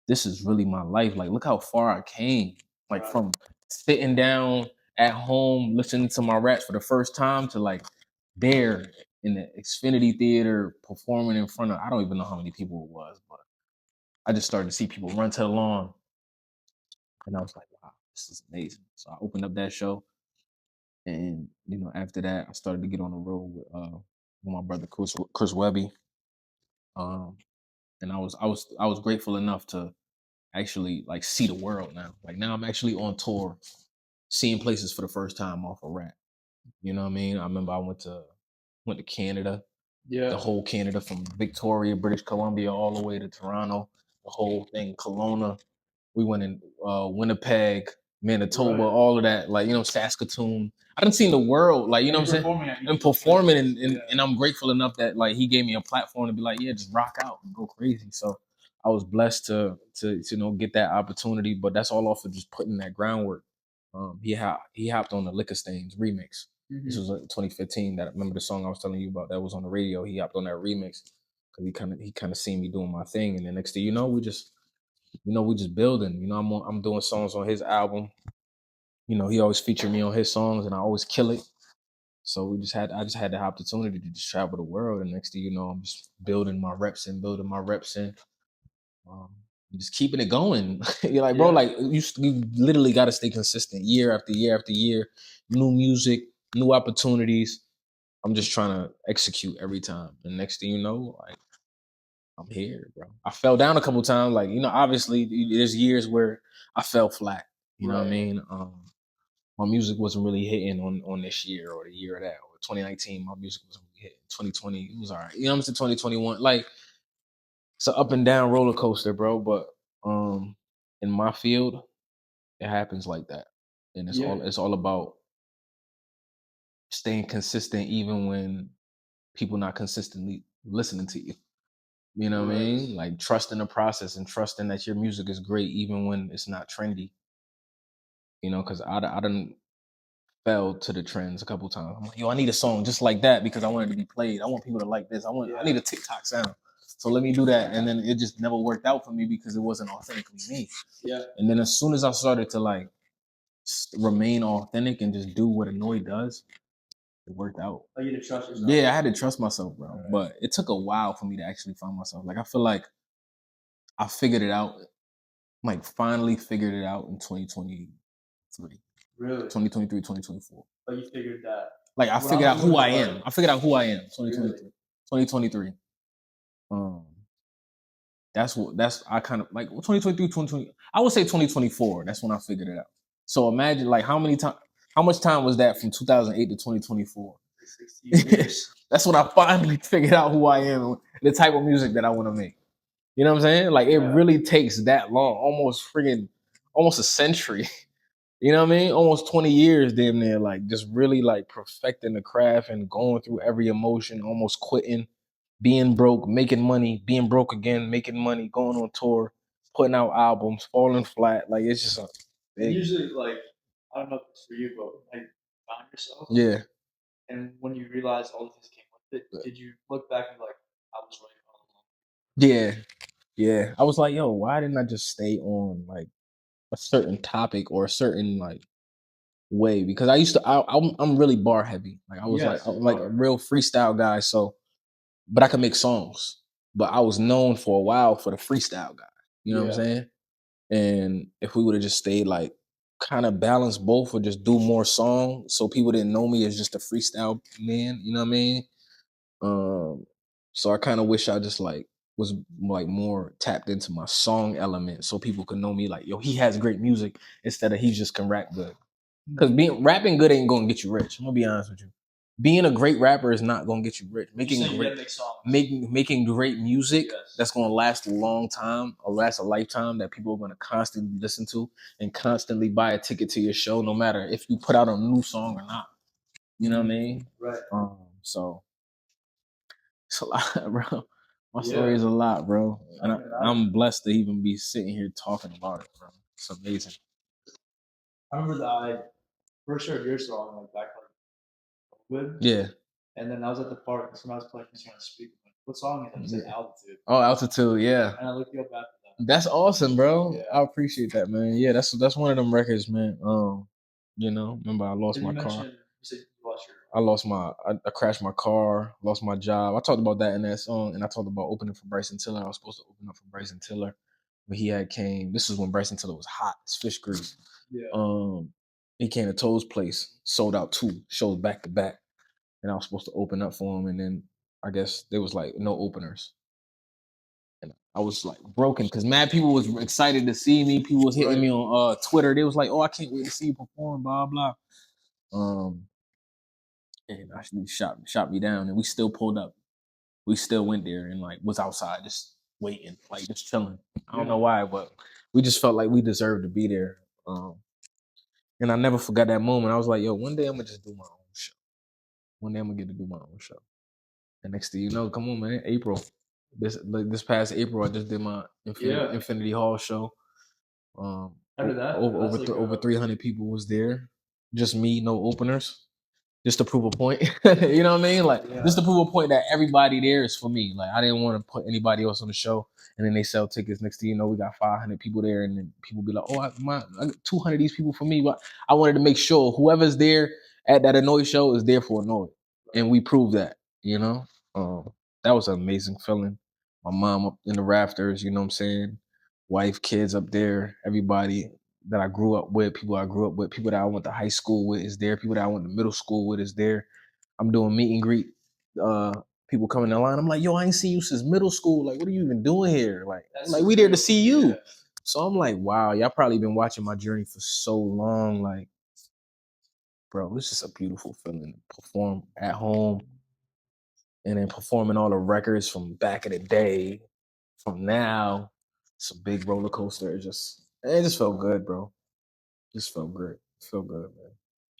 [SPEAKER 1] this is really my life. Like, look how far I came. Like from sitting down at home listening to my raps for the first time to like there in the Xfinity Theater performing in front of I don't even know how many people it was, but I just started to see people run to the lawn, and I was like, wow, this is amazing. So I opened up that show, and you know after that I started to get on the road with my brother Chris Webby, um, and I was grateful enough to actually like see the world now. Like now I'm actually on tour, seeing places for the first time off a rap. You know what I mean? I remember I went to Canada, the whole Canada from Victoria, British Columbia, all the way to Toronto, the whole thing, Kelowna. We went in Winnipeg, Manitoba, all of that, like, you know, Saskatoon. I didn't see the world, like, you know what I'm saying? And performing, and I'm grateful enough that like he gave me a platform to be like, yeah, just rock out and go crazy. So I was blessed to you know get that opportunity, but that's all off of just putting that groundwork. He hopped on the Liquor Stains remix. This was 2015. That I remember the song I was telling you about that was on the radio. He hopped on that remix because he kind of seen me doing my thing, and then next thing you know, we just building. You know, I'm doing songs on his album. You know, he always featured me on his songs, and I always kill it. So I just had the opportunity to just travel the world, and next thing you know, I'm just building my reps in, um, and just keeping it going. You're like, bro, like you literally got to stay consistent year after year after year. New music, new opportunities. I'm just trying to execute every time, and next thing you know, like I'm here, bro. I fell down a couple times. Like, you know, obviously there's years where I fell flat. You know what I mean? My music wasn't really hitting on this year or the year of that. Or 2019, my music wasn't really hitting. 2020, it was all right. You know what I'm saying? 2021. Like, it's an up and down roller coaster, bro. But in my field, it happens like that. And it's all about staying consistent even when people not consistently listening to you. You know what I mean? Like trusting the process and trusting that your music is great even when it's not trendy. You know, because I don't. fell to the trends a couple times. I'm like, yo, I need a song just like that because I want it to be played. I want people to like this. I need a TikTok sound. So let me do that. And then it just never worked out for me because it wasn't authentically me.
[SPEAKER 2] Yeah.
[SPEAKER 1] And then as soon as I started to like remain authentic and just do what ANoyd does, it worked out.
[SPEAKER 2] Like you had to trust yourself.
[SPEAKER 1] Yeah, I had to trust myself, bro.
[SPEAKER 2] Right.
[SPEAKER 1] But it took a while for me to actually find myself. Like I feel like I figured it out, like finally figured it out in 2023.
[SPEAKER 2] Really?
[SPEAKER 1] 2023, 2024.
[SPEAKER 2] But you figured that.
[SPEAKER 1] Like I
[SPEAKER 2] When
[SPEAKER 1] figured out
[SPEAKER 2] was
[SPEAKER 1] who I
[SPEAKER 2] doing it,
[SPEAKER 1] am. I figured out who I am. 2023.
[SPEAKER 2] Really?
[SPEAKER 1] 2023. That's I kind of like 2023, 2020. I would say 2024. That's when I figured it out. So imagine like how much time was that from 2008 to 2024?
[SPEAKER 2] 16 years.
[SPEAKER 1] That's when I finally figured out who I am and the type of music that I want to make. You know what I'm saying? Like it
[SPEAKER 2] Yeah.
[SPEAKER 1] really takes that long, almost a century. You know what I mean? Almost 20 years, damn near, like just really like perfecting the craft and going through every emotion, almost quitting, being broke, making money, being broke again, making money, going on tour, putting out albums, falling flat. Like it's just a
[SPEAKER 2] And
[SPEAKER 1] big,
[SPEAKER 2] usually, like, I don't know if it's for you, but like, you found yourself,
[SPEAKER 1] yeah.
[SPEAKER 2] and when you realize all of this came with it, did you look back and be like, I was right all along?
[SPEAKER 1] Yeah. Yeah. I was like, yo, why didn't I just stay on like a certain topic or a certain like way? Because I used to, I'm really bar heavy. Like I was like,
[SPEAKER 2] Yes,
[SPEAKER 1] I'm
[SPEAKER 2] you
[SPEAKER 1] like a
[SPEAKER 2] are.
[SPEAKER 1] real freestyle guy. So but I could make songs. But I was known for a while for the freestyle guy. You know what I'm
[SPEAKER 2] Yeah.
[SPEAKER 1] saying? And if we would have just stayed like kind of balanced both or just do more songs so people didn't know me as just a freestyle man, you know what I mean? Um so I kind of wish I just like was like more tapped into my song element so people could know me like, yo, he has great music instead of he just can rap good. Because being rapping good ain't gonna get you rich. I'm gonna be honest with you. Being a great rapper is not gonna get you rich.
[SPEAKER 2] You're saying you gotta make songs.
[SPEAKER 1] Making great music
[SPEAKER 2] Yes.
[SPEAKER 1] that's gonna last a long time or last a lifetime that people are gonna constantly listen to and constantly buy a ticket to your show, no matter if you put out a new song or not. You know what I mean?
[SPEAKER 2] Right.
[SPEAKER 1] So it's a lot, bro. My story
[SPEAKER 2] Yeah.
[SPEAKER 1] is a lot, bro.
[SPEAKER 2] I
[SPEAKER 1] And
[SPEAKER 2] can imagine.
[SPEAKER 1] I'm blessed to even be sitting here talking about it, bro. It's amazing.
[SPEAKER 2] I remember that I first heard your song like back like COVID,
[SPEAKER 1] Yeah.
[SPEAKER 2] and then I was at the park and somebody was playing music on the speaker. Like, what song is that? He said
[SPEAKER 1] Yeah.
[SPEAKER 2] Altitude,
[SPEAKER 1] Oh, altitude, yeah.
[SPEAKER 2] and I looked you up after that.
[SPEAKER 1] That's awesome, bro.
[SPEAKER 2] Yeah.
[SPEAKER 1] I appreciate that, man. Yeah, that's one of them records, man. You know, remember I lost
[SPEAKER 2] Did
[SPEAKER 1] my
[SPEAKER 2] you
[SPEAKER 1] car.
[SPEAKER 2] mention you said you lost your?
[SPEAKER 1] I crashed my car, lost my job. I talked about that in that song, and I talked about opening for Bryson Tiller. I was supposed to open up for Bryson Tiller, but he had came. This was when Bryson Tiller was hot as fish grease.
[SPEAKER 2] Yeah.
[SPEAKER 1] He came to Toe's place, sold out 2 shows back to back, and I was supposed to open up for him, and then I guess there was like no openers. And I was like broken because mad people was excited to see me. People was hitting
[SPEAKER 2] Right.
[SPEAKER 1] me on Twitter. They was like, "Oh, I can't wait to see you perform." Blah blah. Um, and actually shot me down, and we still pulled up. We still went there and like was outside just waiting, like just chilling. I don't know
[SPEAKER 2] Yeah.
[SPEAKER 1] why, but we just felt like we deserved to be there. And I never forgot that moment. I was like, "Yo, one day I'm gonna just do my own show. One day I'm gonna get to do my own show." And next thing you know, come on, man, April. This past April, I just did my
[SPEAKER 2] Yeah.
[SPEAKER 1] Infinity Hall show.
[SPEAKER 2] After that, that's like
[SPEAKER 1] Over
[SPEAKER 2] a
[SPEAKER 1] 300 people was there. Just me, no openers. Just to prove a point. You know what I mean? Like
[SPEAKER 2] yeah.
[SPEAKER 1] just to prove a point that everybody there is for me. Like I didn't want to put anybody else on the show, and then they sell tickets. Next thing you know, we got 500 people there, and then people be like, "Oh, I got 200 of these people for me." But I wanted to make sure whoever's there at that ANoyd show is there for ANoyd, and we proved that. You know, um, that was an amazing feeling. My mom up in the rafters. You know what I'm saying? Wife, kids up there, everybody that I grew up with, people I grew up with, people that I went to high school with is there, people that I went to middle school with is there. I'm doing meet and greet, uh, people coming in line. I'm like, yo, I ain't seen you since middle school. Like, what are you even doing here? Like we there to see you.
[SPEAKER 2] Yeah.
[SPEAKER 1] So I'm like, wow, y'all probably been watching my journey for so long. Like, bro, it's just a beautiful feeling to perform at home and then performing all the records from back in the day, from now. It's a big roller coaster. It just felt good, bro. Just felt great. Felt good, man.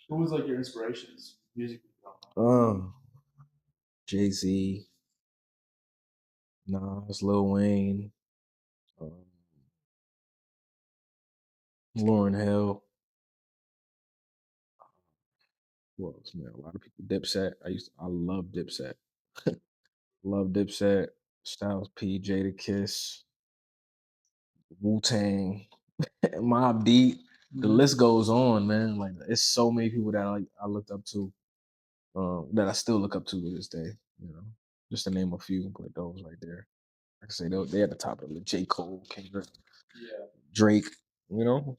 [SPEAKER 2] Who was like your inspirations musically growing up?
[SPEAKER 1] Jay Z, Nas, Lil Wayne, um, Lauren Hill, Who else, man? A lot of people. Dipset. I love Dipset. Love Dipset. Styles P, Jada Kiss, Wu Tang, Mob Deep. The list goes on, man. Like it's so many people that I looked up to, that I still look up to this day. You know, just to name a few, but those right there. Like I say, they at the top of the list. J. Cole, Kendrick,
[SPEAKER 2] Yeah.
[SPEAKER 1] Drake. You know,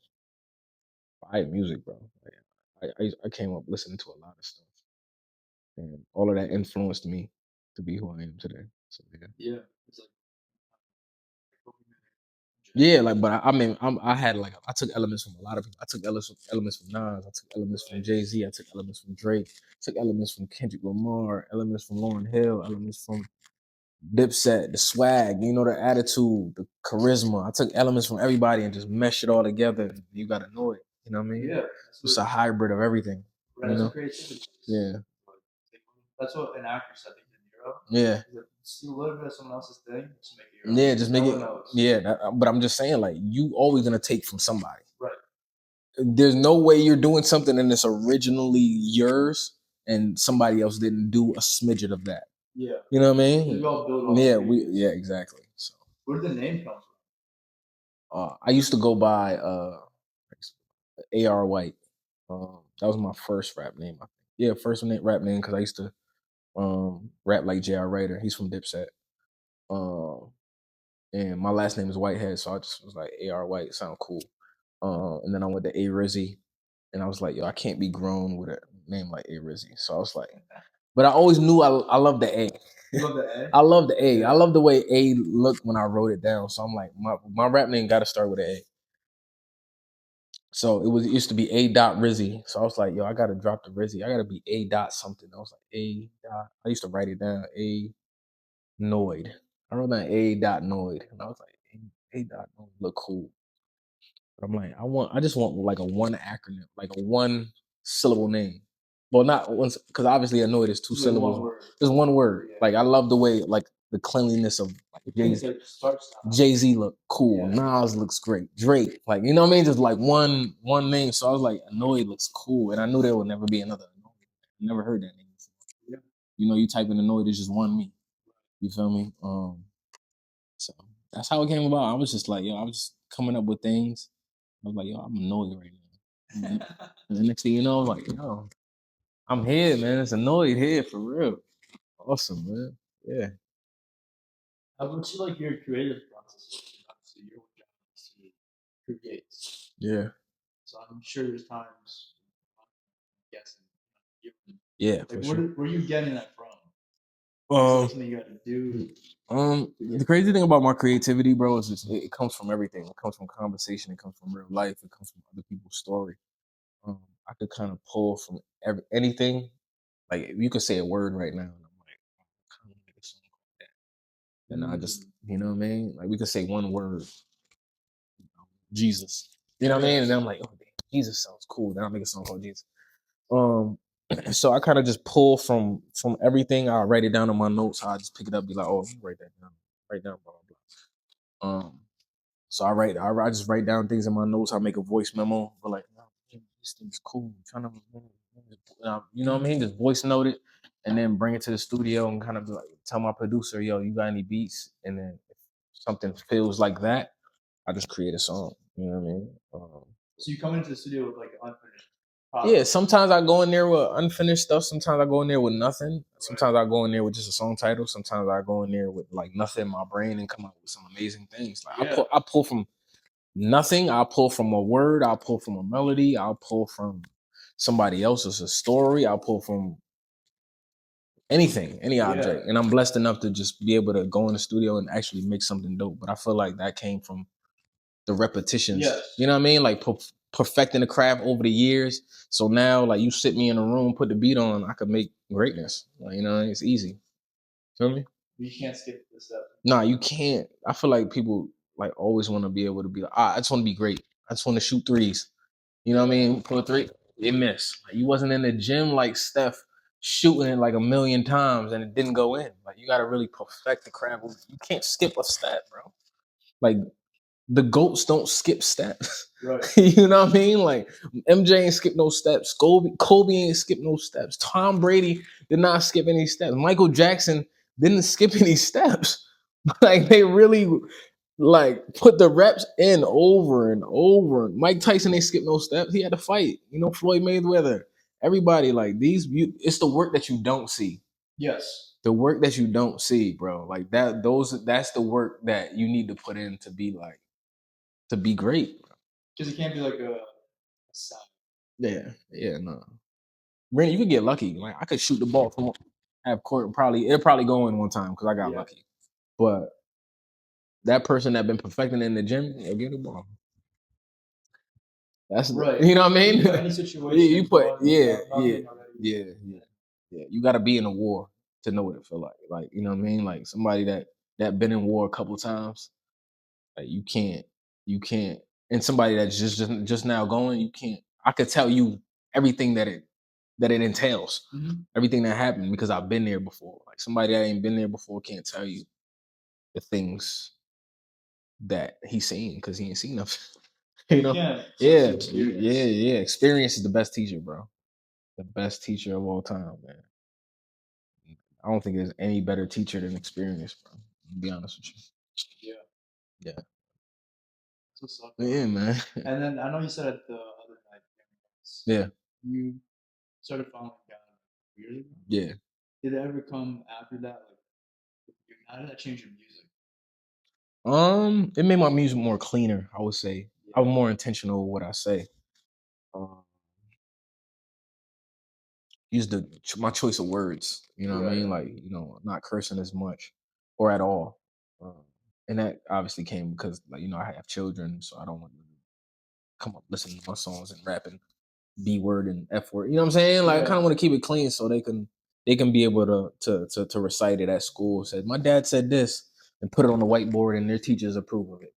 [SPEAKER 1] fire music, bro. Like, I came up listening to a lot of stuff, and all of that influenced me to be who I am today. So yeah.
[SPEAKER 2] Yeah. It's like
[SPEAKER 1] Yeah, like, but I mean, I had like I took elements from a lot of people. I took elements from Nas. I took elements from Jay Z. I took elements from Drake. I took elements from Kendrick Lamar. Elements from Lauryn Hill. Elements from Dipset. The swag, you know, the attitude, the charisma. I took elements from everybody and just meshed it all together. You got to know it. You know what I mean?
[SPEAKER 2] Yeah.
[SPEAKER 1] It's a hybrid of everything.
[SPEAKER 2] Right,
[SPEAKER 1] You
[SPEAKER 2] that's
[SPEAKER 1] know?
[SPEAKER 2] what creativity is.
[SPEAKER 1] Yeah.
[SPEAKER 2] That's what an actor said, De Niro.
[SPEAKER 1] Yeah.
[SPEAKER 2] Like, see a little bit of someone else's thing, just make it
[SPEAKER 1] Yeah. Just make
[SPEAKER 2] no
[SPEAKER 1] it.
[SPEAKER 2] one knows.
[SPEAKER 1] Yeah. But I'm just saying, like, you always gonna take from somebody.
[SPEAKER 2] Right.
[SPEAKER 1] There's no way you're doing something and it's originally yours and somebody else didn't do a smidget of that.
[SPEAKER 2] Yeah.
[SPEAKER 1] You know what I mean?
[SPEAKER 2] We all build off
[SPEAKER 1] Yeah,
[SPEAKER 2] previous.
[SPEAKER 1] yeah, exactly. So
[SPEAKER 2] Where did the name come
[SPEAKER 1] I used to go by AR White. That was my first rap name. I think. Yeah, rap name because I used to rap like J.R. Ryder. He's from Dipset. Um, and my last name is Whitehead, so I just was like AR White, sound cool. And then I went to A Rizzy, and I was like, yo, I can't be grown with a name like A Rizzy. So I was like, but I always knew I love the A.
[SPEAKER 2] You love the A?
[SPEAKER 1] I love the A.
[SPEAKER 2] Yeah.
[SPEAKER 1] I love the way A looked when I wrote it down. So I'm like, my rap name got to start with an A. So it used to be A dot Rizzy. So I was like, yo, I gotta drop the Rizzy. I gotta be A dot something. I was like A dot. I used to write it down. ANoyd. I wrote down A dot Noyd, and I was like, A dot Noyd look cool. But I'm like, I just want like a one acronym, like a one syllable name. Well, not once, because obviously Annoyed is two
[SPEAKER 2] It's like one
[SPEAKER 1] syllables.
[SPEAKER 2] word.
[SPEAKER 1] It's one word.
[SPEAKER 2] Yeah.
[SPEAKER 1] Like I love the way, like the cleanliness of like
[SPEAKER 2] It's like start style.
[SPEAKER 1] Jay Z look cool.
[SPEAKER 2] Yeah.
[SPEAKER 1] Nas looks great. Drake, like you know what I mean, just like one name. So I was like, Annoyed looks cool, and I knew there would never be another Annoyed. I never heard that name before.
[SPEAKER 2] Yeah.
[SPEAKER 1] You know, you type in Annoyed, it's just one me. You feel me? So that's how it came about. I was just like, yo, I was just coming up with things. I was like, yo, I'm annoyed right now. And the next thing you know, I'm like, yo, I'm here, man. It's Annoyed here for real. Awesome, man. Yeah.
[SPEAKER 2] How about you like your creative process? Obviously, your job is to create.
[SPEAKER 1] Yeah.
[SPEAKER 2] So I'm sure there's times, I'm guessing, you,
[SPEAKER 1] Yeah,
[SPEAKER 2] like
[SPEAKER 1] for sure.
[SPEAKER 2] where are you getting that from? Is
[SPEAKER 1] Um,
[SPEAKER 2] that something you got to do?
[SPEAKER 1] the crazy thing about my creativity, bro, is just it comes from everything. It comes from conversation. It comes from real life. It comes from other people's story. I could kind of pull from anything. Like you could say a word right now, and I'm like, I kind of make a song like that. And I just, you know what I mean? Like we could say one word, Jesus. You know what I mean? And then I'm like, oh, damn, Jesus sounds cool. Then I make a song called Jesus. Um, so I kind of just pull from everything. I write it down in my notes. I just pick it up, be like, oh, let me write that down. Write down blah blah blah. So I just write down things in my notes. I make a voice memo, but like, no, man, this thing's cool. I'm trying to, you know what I mean? Just voice note it, and then bring it to the studio and kind of be like, tell my producer, yo, you got any beats? And then if something feels like that, I just create a song. You know what I mean?
[SPEAKER 2] So you come into the studio with like unfinished
[SPEAKER 1] Yeah,
[SPEAKER 2] product.
[SPEAKER 1] sometimes I go in there with unfinished stuff. Sometimes I go in there with nothing. Sometimes I go in there with just a song title. Sometimes I go in there with like nothing in my brain and come up with some amazing things. Like
[SPEAKER 2] Yeah.
[SPEAKER 1] I pull from nothing. I'll pull from a word. I'll pull from a melody. I'll pull from somebody else's a story. I'll pull from anything, any object.
[SPEAKER 2] Yeah.
[SPEAKER 1] And I'm blessed enough to just be able to go in the studio and actually make something dope. But I feel like that came from the repetitions.
[SPEAKER 2] Yes.
[SPEAKER 1] You know what I mean? Like perfecting the craft over the years. So now, like you sit me in a room, put the beat on, I could make greatness. Like, you know, it's easy. Feel me?
[SPEAKER 2] You can't skip this step.
[SPEAKER 1] Nah, you can't. I feel like people like always want to be able to be like, I just want to be great. I just want to shoot threes. You know what I mean? Pull a three, it missed. Like you wasn't in the gym like Steph shooting it like a million times and it didn't go in. Like you got to really perfect the craft. You can't skip a step, bro. Like the goats don't skip steps.
[SPEAKER 2] Right.
[SPEAKER 1] You know what I mean? Like MJ ain't skip no steps. Kobe ain't skip no steps. Tom Brady did not skip any steps. Michael Jackson didn't skip any steps. Like they really like put the reps in over and over. Mike Tyson ain't skip no steps. He had to fight. You know, Floyd Mayweather. Everybody like these. It's the work that you don't see.
[SPEAKER 2] Yes.
[SPEAKER 1] The work that you don't see, bro. Like that. That's the work that you need to put in to be like to be great.
[SPEAKER 2] Because it can't be like a sign.
[SPEAKER 1] Yeah, no. Brandon, you could get lucky. Like I could shoot the ball from half court. It'll probably go in one time because I got
[SPEAKER 2] Yeah.
[SPEAKER 1] lucky. But that person that been perfecting in the gym, yeah, get the ball. That's
[SPEAKER 2] Right.
[SPEAKER 1] you know what I mean.
[SPEAKER 2] You put any situation,
[SPEAKER 1] You put
[SPEAKER 2] you got nothing already.
[SPEAKER 1] yeah. You got to be in a war to know what it feel like. Like you know what I mean. Like somebody that been in war a couple times. Like you can't, and somebody that's just now going, you can't. I could tell you everything that it entails, everything that happened because I've been there before. Like somebody that ain't been there before can't tell you the things that he's seen because he ain't seen nothing. You know?
[SPEAKER 2] can't
[SPEAKER 1] Yeah,
[SPEAKER 2] touch the experience.
[SPEAKER 1] yeah. Experience is the best teacher, bro. The best teacher of all time, man. I don't think there's any better teacher than experience, bro. To be honest with you.
[SPEAKER 2] Yeah.
[SPEAKER 1] Yeah.
[SPEAKER 2] That's what's up,
[SPEAKER 1] But
[SPEAKER 2] bro.
[SPEAKER 1] yeah, man.
[SPEAKER 2] And then I know you said the other night,
[SPEAKER 1] Yeah.
[SPEAKER 2] you started following God years ago.
[SPEAKER 1] Yeah.
[SPEAKER 2] Did it ever come after that? Like, how did that change your music?
[SPEAKER 1] It made my music more cleaner, I would say. I was
[SPEAKER 2] Yeah.
[SPEAKER 1] more intentional with what I say. Um, use my choice of words. You know what I
[SPEAKER 2] Right.
[SPEAKER 1] mean? Like not cursing as much or at all. And that obviously came because like I have children, so I don't want them to come up listening to my songs and rapping B word and F word. You know what I'm saying? Like I kind
[SPEAKER 2] Yeah.
[SPEAKER 1] of want to keep it clean so they can be able to recite it at school. Said my dad said this and put it on the whiteboard and their teachers approve of it.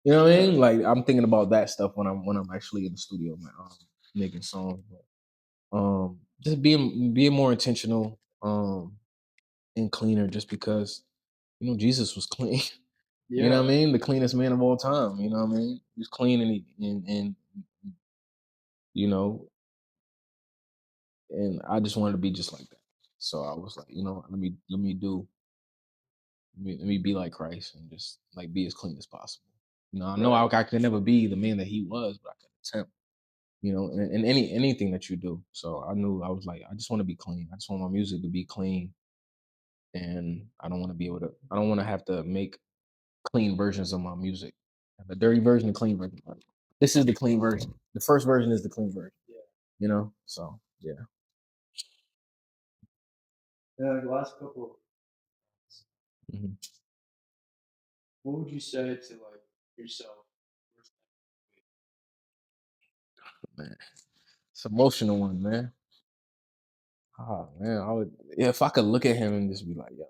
[SPEAKER 1] You know what I
[SPEAKER 2] Yeah.
[SPEAKER 1] mean? Like I'm thinking about that stuff when I'm actually in the studio, man, making songs. But, just being more intentional, and cleaner, just because Jesus was clean. You know
[SPEAKER 2] Yeah.
[SPEAKER 1] what I mean? The cleanest man of all time. You know what I mean? He's clean and you know, and I just wanted to be just like that. So I was like, let me be like Christ and just like be as clean as possible. I know
[SPEAKER 2] Right.
[SPEAKER 1] I could never be the man that he was, but I could attempt. In anything that you do. So I knew I was like, I just want to be clean. I just want my music to be clean, and I don't want to be able to. I don't want to have to make clean versions of my music. Have a dirty version, a clean version. Like, this is the clean version. The first version is the clean version.
[SPEAKER 2] Yeah.
[SPEAKER 1] So yeah.
[SPEAKER 2] Yeah. The last couple.
[SPEAKER 1] Mhm.
[SPEAKER 2] What would you say to like yourself?
[SPEAKER 1] Man, it's an emotional one, man. Oh man, I would if I could look at him and just be like, yo,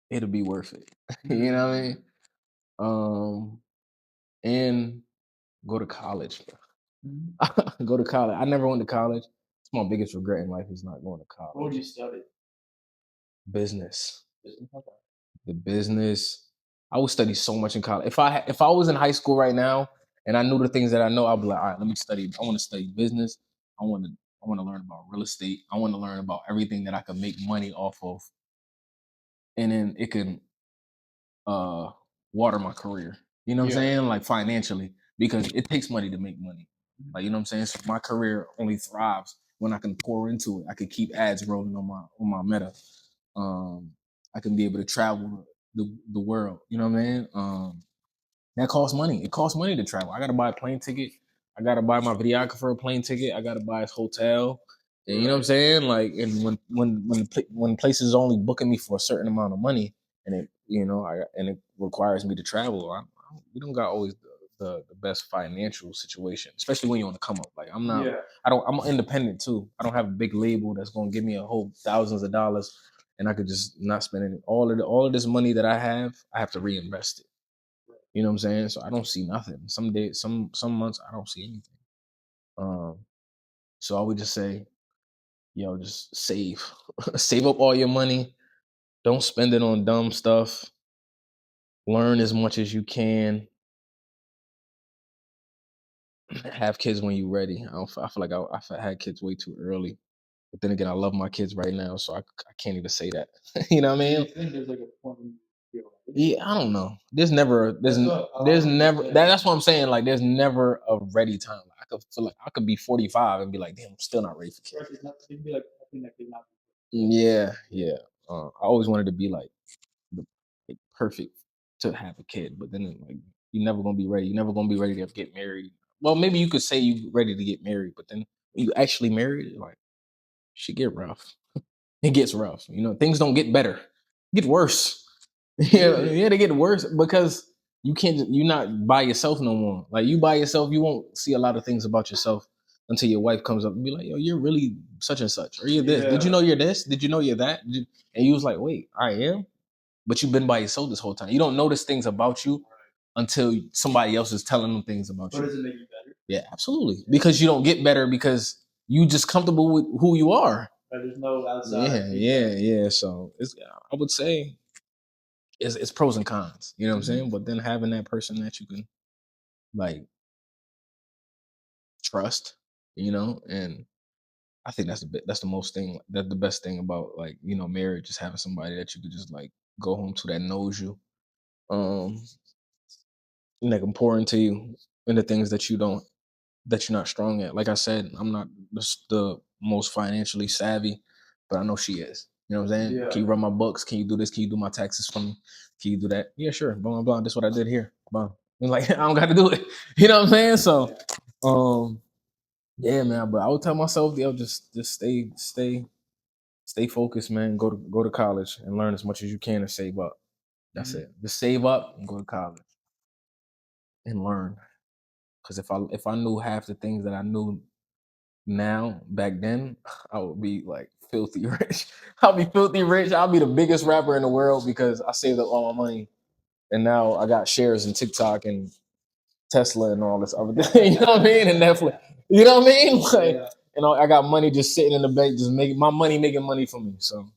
[SPEAKER 1] it'll be worth it. You know what I mean? Um, and go to college,
[SPEAKER 2] Mhm.
[SPEAKER 1] go to college. I never went to college. It's my biggest regret in life is not going to
[SPEAKER 2] What would
[SPEAKER 1] college.
[SPEAKER 2] you study?
[SPEAKER 1] Business,
[SPEAKER 2] Business. Okay.
[SPEAKER 1] the business. I would study so much in college. If I was in high school right now and I knew the things that I know, I'd be like, all right, let me study. I want to study business. I want to learn about real estate. I want to learn about everything that I can make money off of, and then it can uh water my career. You know what I'm
[SPEAKER 2] Yeah.
[SPEAKER 1] saying? Like financially, because it takes money to make money. Like you know what I'm saying? So my career only thrives when I can pour into it. I can keep ads rolling on my meta. Um, I can be able to travel the world. You know what I mean? That costs money. It costs money to travel. I gotta buy a plane ticket. I gotta buy my videographer a plane ticket. I gotta buy his hotel. And you know what I'm
[SPEAKER 2] Right.
[SPEAKER 1] saying? Like, and when places only booking me for a certain amount of money, and it requires me to travel, we don't got always the best financial situation, especially when you're on the come up. Like, I'm not.
[SPEAKER 2] Yeah.
[SPEAKER 1] I'm independent too. I don't have a big label that's gonna give me a whole thousands of dollars, and I could just not spend it. All of this money that I have to reinvest it. You know what I'm saying? So I don't see nothing. Some days, some months, I don't see anything. Um, so I would just say, just save, save up all your money, Don't spend it on dumb stuff. Learn as much as you can. Have kids when you're ready. I feel like I had kids way too early. But then again, I love my kids right now, so I can't even say that. You know what I
[SPEAKER 2] Do you
[SPEAKER 1] mean?
[SPEAKER 2] think there's like a point when you feel like
[SPEAKER 1] Yeah, I don't know. There's never
[SPEAKER 2] That's what a lot
[SPEAKER 1] there's
[SPEAKER 2] of people
[SPEAKER 1] never
[SPEAKER 2] say.
[SPEAKER 1] that's what I'm saying. Like there's never a ready time. Like, I could feel like I could be 45 and be like, damn, I'm still not ready for kids.
[SPEAKER 2] First, it's not, it'd be like, I think that could not
[SPEAKER 1] Yeah, yeah. I always wanted to be the like perfect to have a kid, but then like you're never gonna be ready. You're never gonna be ready to get married. Well, maybe you could say you ready to get married, but then when you actually married, like shit get rough. It gets rough. You know, things don't get better. It get worse. Yeah,
[SPEAKER 2] Really?
[SPEAKER 1] yeah, they get worse because you're not by yourself no more. Like you by yourself, you won't see a lot of things about yourself until your wife comes up and be like, yo, you're really such and such. Or you're this. Did you
[SPEAKER 2] Yeah.
[SPEAKER 1] know you're this? Did you know you're that? And you was like, wait, I am? But you've been by yourself this whole time. You don't notice things about you until somebody else is telling them things about
[SPEAKER 2] But
[SPEAKER 1] you.
[SPEAKER 2] does it make you better?
[SPEAKER 1] Yeah, absolutely. Because you don't get better because you just comfortable with who you are.
[SPEAKER 2] Like, there's no outside
[SPEAKER 1] Yeah, yeah,
[SPEAKER 2] feedback.
[SPEAKER 1] yeah. So I would say it's pros and cons. You know what I'm saying? But then having that person that you can like trust, and I think that's the most thing. That's the best thing about like marriage is having somebody that you could just like go home to that knows you, um, and that can pour into you into things that you're not strong at. Like I said, I'm not the most financially savvy, but I know she is. You know what I'm saying?
[SPEAKER 2] Yeah.
[SPEAKER 1] Can you run my books? Can you do this? Can you do my taxes for me? Can you do that? Yeah, sure. Blah blah blah. This is what I did here. Blah. And like I don't got to do it. You know what I'm saying? So, yeah, man. But I would tell myself, yo, just stay focused, man. Go to college and learn as much as you can and save up. That's
[SPEAKER 2] Mhm.
[SPEAKER 1] it. Just save up and go to college and learn. Because if I knew half the things that I knew now, back then, I would be like filthy rich. I'll be filthy rich. I'll be the biggest rapper in the world because I saved up all my money. And now I got shares in TikTok and Tesla and all this other thing. You know what I mean? And Netflix. You know what I mean? Like,
[SPEAKER 2] Yeah.
[SPEAKER 1] I got money just sitting in the bank, just making making money for me. So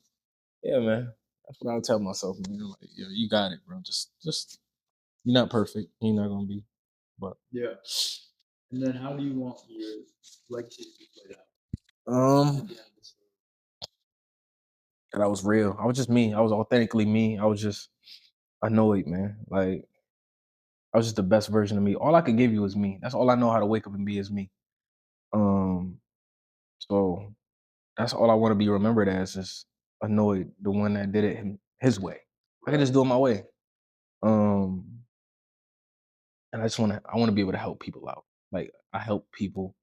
[SPEAKER 1] yeah, man. That's what I'll tell myself, man. Like, yeah, you got it, bro. Just you're not perfect. You're not gonna be. But
[SPEAKER 2] Yeah. And then how do you want your legacy to be played out?
[SPEAKER 1] um
[SPEAKER 2] Yeah.
[SPEAKER 1] and I was real. I was just me. I was authentically me. I was just annoyed, man. Like I was just the best version of me. All I could give you is me. That's all I know how to wake up and be is me. Um, so that's all I want to be remembered as, just annoyed, the one that did it his way. I can just do it my way. Um, and I want to be able to help people out. Like I help people,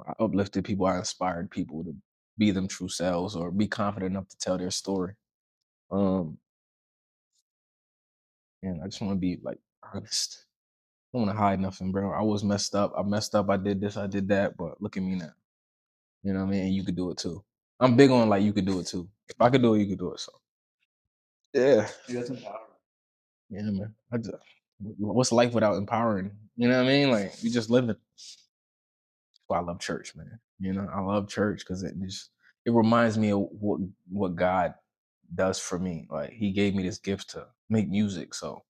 [SPEAKER 1] I uplifted people, I inspired people to be them true selves or be confident enough to tell their story. Um, and I just want to be like honest. I don't want to hide nothing, bro. I was messed up. I messed up. I did this. I did that. But look at me now. You know what I mean? And you could do it too. I'm big on like you could do it too. If I could do it, you could do it. So yeah,
[SPEAKER 2] That's empowering.
[SPEAKER 1] yeah, man. What's life without empowering? You know what I mean? Like you just live it. That's why I love church, man. I love church because it reminds me of what God does for me. Like He gave me this gift to make music, so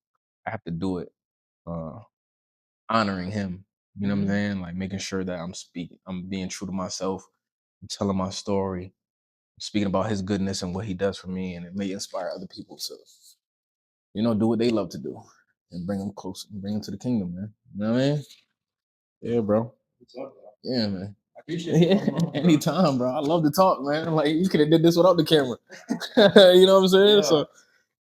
[SPEAKER 1] I have to do it. Uh, Honoring Him. You know what I'm saying? Like making sure that I'm being true to myself, I'm telling my story, speaking about His goodness and what He does for me, and it may inspire other people to, do what they love to do and bring them close, bring them to the kingdom, man. You know what I mean? Yeah, bro.
[SPEAKER 2] What's up, bro?
[SPEAKER 1] Yeah, man.
[SPEAKER 2] I appreciate it.
[SPEAKER 1] Yeah, anytime, bro. I love to talk, man. Like you could have did this without the camera. You know what I'm saying?
[SPEAKER 2] Yeah.
[SPEAKER 1] So